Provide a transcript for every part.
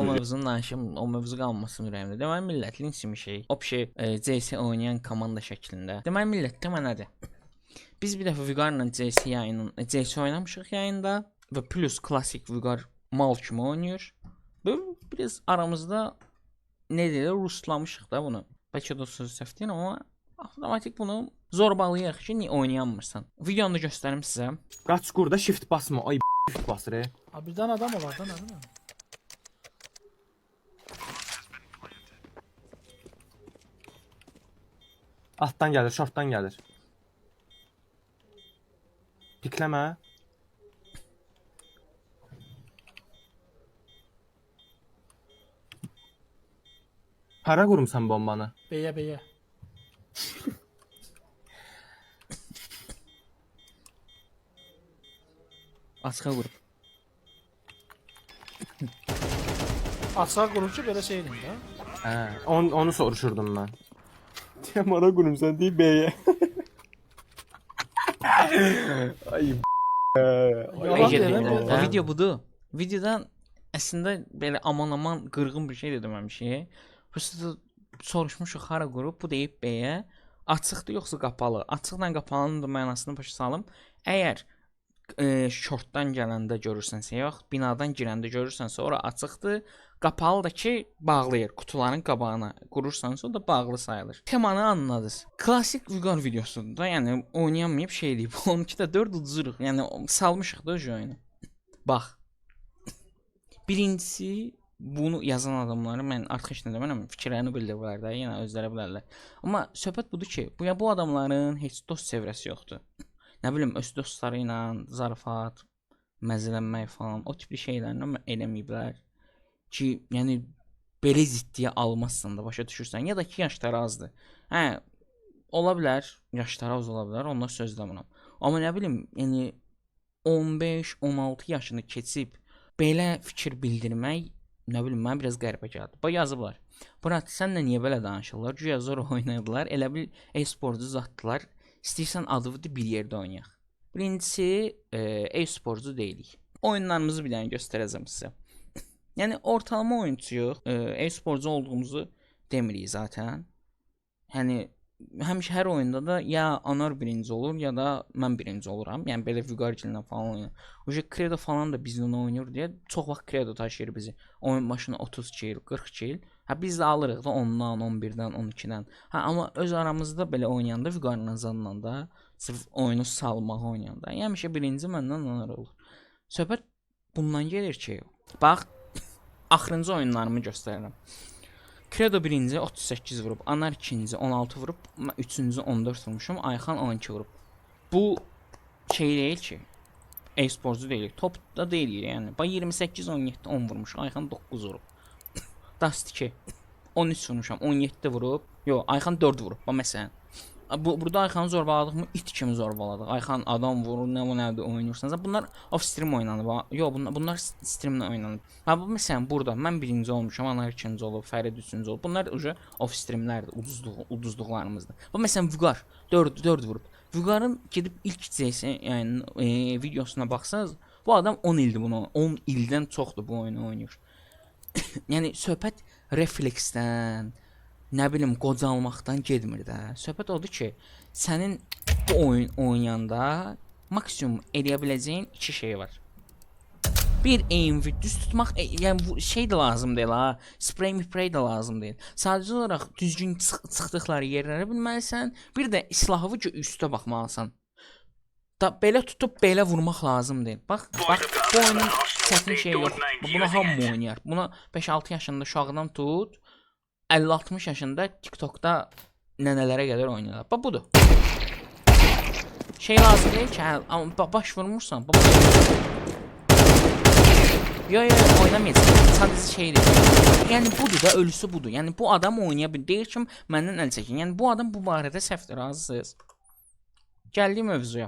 o mövzunu danışım, o mövzu qalmasın ürəyimdə. Deməli millət linçimi şey, o şey CS oynayan komanda şəklində. Deməli millət demə nədir? Biz bir dəfə Vüqarla CS oynamışıq yayında və plus klassik Vüqar mal kimi oynayır. Və biraz aramızda nə deyirlər, ruslamışıq da bunu. Bəlkə də söz səhv deyirəm, amma avtomatik bunu zorbalayırıq ki, niyə oynayamırsan? Videonu da göstərim sizə. Qaç qurda shift basma. Ay shift basır. Abi birdən adam olar da, nə bileyim. Altdan gəlir, shortdan gəlir. Pikləmə. Hara qurumsan bombanı? Beyə. Açığa qurub. Açıq qurub ki, belə şey edin də. Hə, onu soruşurdum mən. Deyəm hara qurumsan deyib B'yə. Ay Yalan deyirəm, O video budur. Videodan əslində belə aman qırğın bir şey də deməmişik. Prosta soruşmuşuq hara qurub, bu deyib B'yə. Açıqdır yoxsa qapalı? Açıqla qapalının da mənasını başa salım. Əgər şortdan gələndə görürsənsə, yox, binadan girəndə görürsənsə, ora açıqdır. Qapalı da ki, bağlayır qutuların qabağına. Qurursansa o da bağlı sayılır. Temanı anladınız. Klassik Vüqar videosudur da, yəni oynayamayıb şey deyib. 12-də 4 uduzuruq. Yəni salmışıq da o oyunu. Bax. Birincisi bunu yazan adamları mən artıq heç nə demərəm, fikirlərini bildirirlər də, yenə özləri bilərlər. Amma söhbət budur ki, bu adamların heç dost çevrəsi yoxdur. Nə bilim, öz dostları ilə zarafat, məzələnmək falan, o tipli şeylərlə eləməyiblər ki, yəni belə ziddiyə almazsan da başa düşürsən, ya da ki, yaşları azdır. Hə, ola bilər, yaşları az ola bilər, onlar söz demirəm. Amma nə bilim, yəni 15-16 yaşını keçib belə fikir bildirmək, nə bilim, mən biraz qəribə gəldi. Bax yazıblar. Murat, sənlə niyə belə danışırlar? Güya zor oynadılar, elə bil e-sporcu zatdılar. İstəyirsən adını bir yerdə oynayaq. Birincisi, e-sporcu deyilik. Oyunlarımızı bir dənə göstərəcəm sizə. Yəni ortalama oyuncuyuq, e-sporcu olduğumuzu demirik zaten. Yəni həmişə hər oyunda da ya Anar birinci olur, ya da mən birinci oluram. Yəni belə Vüqar ilə falan oynayır. Oje Credo falan da bizlə oynayır deyə çox vaxt Credo taşıyır bizi. Oyun başına 30 kill, 40 kill. Hə biz də alırıq da 10-dan, 11-dən, 12-dən. Hə amma öz aramızda belə oynayanda Vüqarla zanla da sırf oyunu salmağa oynayanda həmişə birinci məndən Anar olur. Söhbət bundan gəlir ki, bax axırıncı oyunlarımı göstərirəm. Credo birinci 38 vurub, Anar ikinci 16 vurub, mən üçüncü 14 vurmuşum, Ayxan 12 vurub. Bu şey deyil ki, e-sporcu deyil, topda deyil yəni. Bax 28 17 10 vurmuş, Ayxan 9 vurub. Dust 2 13 vurmuşam, 17 vurub. Yox, Ayxan 4 vurub. Bax məsələn. Burada Ayxanı zorbaladıq mı? İt kimi zorbaladıq. Ayxan adam vurur, nədə oynayırsanız. Bunlar off stream oynanıb. Yox, bunlar streamlə oynanıb. Ha bu məsələn burada mən birinci olmuşam, Anar ikinci olub, Fərid üçüncü olub. Bunlar uca off streamlərdir, uduzduqlarımızdır. Bu məsələn Vüqar 4 vurub. Vüqarın gedib ilk CS yəni videosuna baxsanız, bu adam 10 ildir bunu, 10 ildən çoxdur bu oyunu oynayır. Yəni söhbət refleksdən, nə bilim qocalmaqdan getmir də. Söhbət odur ki, sənin bu oyun oynayanda maksimum eləyə biləcəyin iki şey var. Bir aim-ı düz tutmaq, yəni bu şey də lazım deyil ha. Spray də lazım deyil. Sadəcə olaraq düzgün çıxdıqları yerlərə bilməlisən. Bir də silahı ki üstə baxmalısan. Da belə tutub belə vurmaq lazım deyil. Bax, bu oyunun çətin şey yox. Buna hamı oynayar. Buna 5-6 yaşında uşaqdan tut 50-60 yaşında TikTokda nənələrə qədər oynayırlar. Bax budur. Şey lazım deyil ki, amma baş vurmursan. Yo oynamayacaq. Sadəcə şeydir. Yəni budur da, ölüsü budur. Yəni bu adam oynaya bilir. Deyir ki, məndən əl çəkin. Yəni bu adam bu barədə səhvdir, razısınız. Gəldik mövzuya.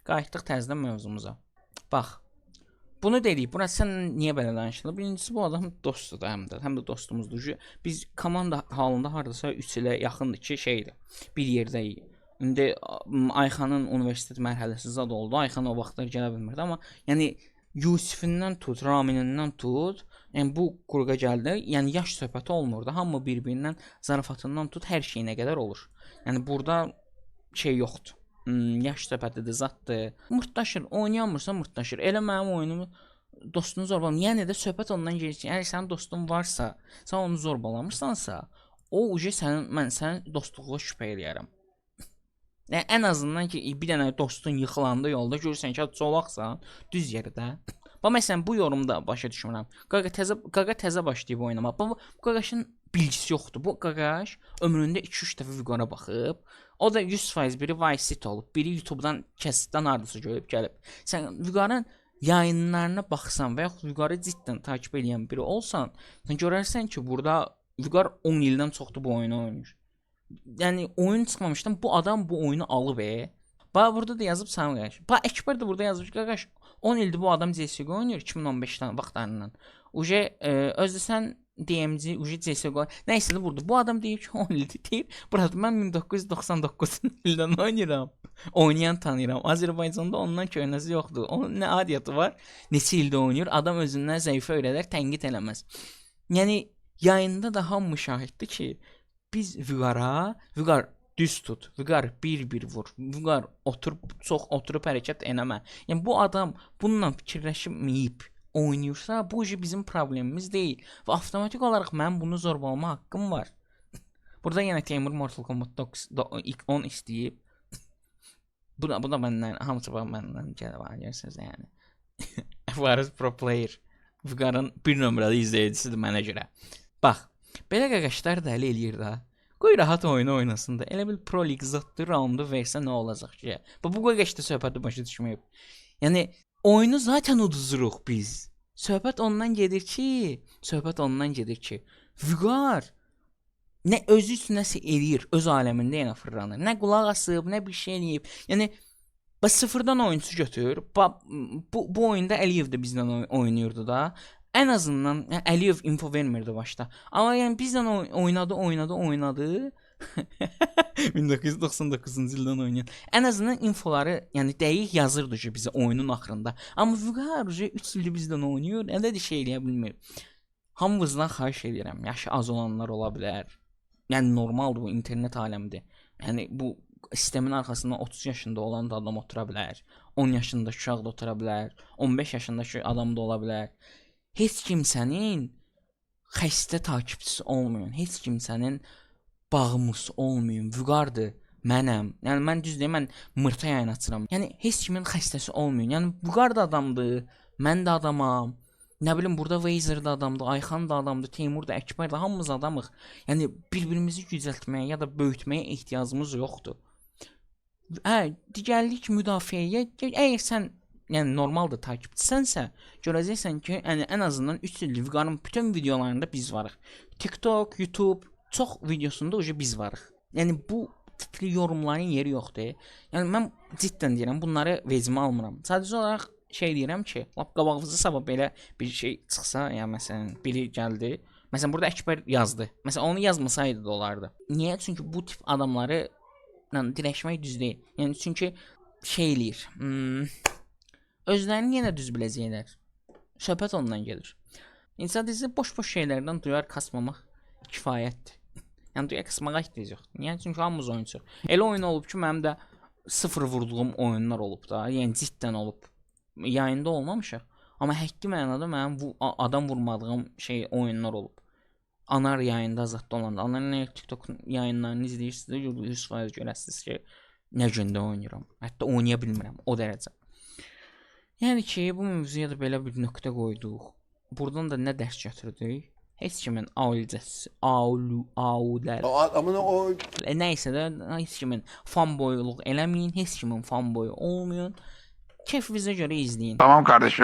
Qayıtdıq təzədən mövzumuza. Bax. Bunu dedik. Buna sən niyə belə danışırlar? Birincisi bu adam dostdur da həm də dostumuzdur. Biz komanda halında hardasa 3 ilə yaxındır ki, şeydir. Bir yerdəyik. İndi Ayxanın universitet mərhələsi zad oldu. Ayxan o vaxtlar gələ bilmirdi, amma yəni Yusifindən tut, Raminindən tut, yəni bu qrupa gəldi. Yəni yaş söhbəti olmur da, hamı bir-birindən zarafatından tut, hər şeyinə qədər olur. Yəni burada şey yoxdur. Yaş söhbətidir, zaddır. Mırtdaşır, oynayamırsa mırtdaşır. Elə mənim oyunumu dostunu zorbalam. Yəni də söhbət ondan gedir ki, əgər sənin dostun varsa, sən onu zorbalamırsansa, o uje sənin dostluğuna şübhə eləyərəm. Yəni ən azından ki, bir dənə dostun yıxılanda yolda görürsən ki, çolaqsan, düz yerdə. Bax məsələn bu yorumda başa düşmürəm. Qaqa təzə başlayıb oynamaq. Bu qaqaşın bilgisi yoxdur. Bu qaqaş ömründə 2-3 dəfə Vüqara baxıb. O da 100% biri Vice City olub, biri YouTube-dan kəsitdən hardasa görüb gəlib. Sən Vüqarın yayınlarına baxsan və yaxud Vüqarı cidden takip edən biri olsan, sən görərsən ki, burada Vüqar 10 ildən çoxdur bu oyunu oynayır. Yəni oyun çıxmamışdan bu adam bu oyunu alıb. Bax burada da yazıb sənə qarşı. Bax Əkbər də burada yazıb ki, qardaş 10 ildir bu adam CS:GO oynayır 2015-dən vaxtlarından. Uje özdə sən DMC, uje CS:GO. Nəysə də burada bu adam deyir ki 10 ildir deyir. Burada mən 1999 ildən oynayıram. Oynayan tanıyıram. Azərbaycanda ondan köhnəsi yoxdur. Onun nə adiyyatı var? Neçə ildə oynayır? Adam özündən zəifə öyrədər, tənqid eləməz. Yəni yayında da hamı şahiddir ki, biz Vüqar düz tut, Vüqar bir vur, Vüqar çox oturub hərəkət eləmə. Yəni bu adam bununla fikirləşməyib oynayırsa, bu bizim problemimiz deyil. Və avtomatik olaraq mən bunu zorbalama haqqım var. Burada yenə Teymur Mortal Kombat 10 istəyib. Bu da məndən, hamısı məndən gəlib görürsünüz yəni. Varız pro player. Vüqarın bir nömrəli izləyicisidir mənə görə. Bax, belə qaqaşlar da ələ eləyir da. Qoy rahat oyunu oynasın da. Elə bil Pro League zətli raundu versə nə olacaq ki? Bu qaqaşda söhbəti başa düşməyib. Yəni oyunu zaten uduzuruq biz. Söhbət ondan gedir ki, Vüqar nə özü üçün nəsə eləyir, öz aləmində yenə fırlanır. Nə qulaq asıb, nə bir şey eləyib. Yəni sıfırdan oyunçu götür. Bu oyunda Əliyev də bizdən oynayırdı da. Ən azından Əliyev info vermirdi başda. Amma yəni bizdən oynadı. 1999-cu ildən oynayan. Ən azından infoları, yəni dəqiq yazırdı ki, bizə oyunun axırında. Amma Vüqar 3 ildir bizdən oynayır, elə də şey eləyə bilmir. Hamınızdan xahiş edirəm, yaşı az olanlar ola bilər. Yəni normaldır, bu internet aləmidir. Yəni bu sistemin arxasında 30 yaşında olan da adam otura bilər. 10 yaşındakı uşaq da otura bilər. 15 yaşındakı adam da ola bilər. Heç kimsənin xəstə takipçisi olmayın. Heç kimsənin bağımlısı olmayın. Vüqardır, mənəm. Yəni mən düz deyim, mən mırta yayın açıram. Yəni heç kimin xəstəsi olmayın. Yəni Vüqar da adamdır, mən də adamam. Nə bilim burada Vazer da adamdır, Ayxan da adamdır, Teymur da, Əkbər də, hamımız adamıq. Yəni bir-birimizi yüzəltməyə ya da böyütməyə ehtiyacımız yoxdur. Digərlik müdafiəyə, əgər sən yəni normalda takipçisənsə, görəcəksən ki, yəni ən azından 3 ildir Vüqarın bütün videolarında biz varıq. TikTok, YouTube, çox videosunda biz varıq. Yəni bu tipli yorumların yeri yoxdur. Yəni mən cidden deyirəm, bunları vecimə almıram. Sadəcə olaraq şey deyirəm ki, lap qabağınıza sabah belə bir şey çıxsa, yəni məsələn biri gəldi. Məsələn burada Əkbər yazdı. Məsələn onu yazmasaydı da olardı. Niyə? Çünki bu tip adamları dirəşmək düz deyil. Yəni çünki şey eləyir. Özlərini yenə düz biləcəklər. Söhbət ondan gedir. İnsan bizi boş-boş şeylərdən duyar kasmamaq kifayətdir. Yəni duyar kasmağa ehtiyac yoxdur. Niyə? Çünki hamımız oyunçuq. Elə oyun olub ki, mənim də 0 vurduğum oyunlar olub da. Yəni cidden olub. Yayında olmamışıq. Amma həqiqi mənada mənim bu adam vurmadığım şey oyunlar olub. Anar yayında zətdə olanda. Anarın TikTok yayınlarını izləyirsiniz, 100% görəsiniz ki, nə gündə oynayıram. Hətta oynaya bilmirəm o dərəcə. Yəni ki, bu mövzuya da belə bir nöqtə qoyduq. Buradan da nə dərs götürdük? Heç kimin ailəcəsi, nəysə də heç kimin fanboyluq eləməyin, heç kimin fanboyu olmayın. Keyfinizə görə izləyin. Tamam kardeşim.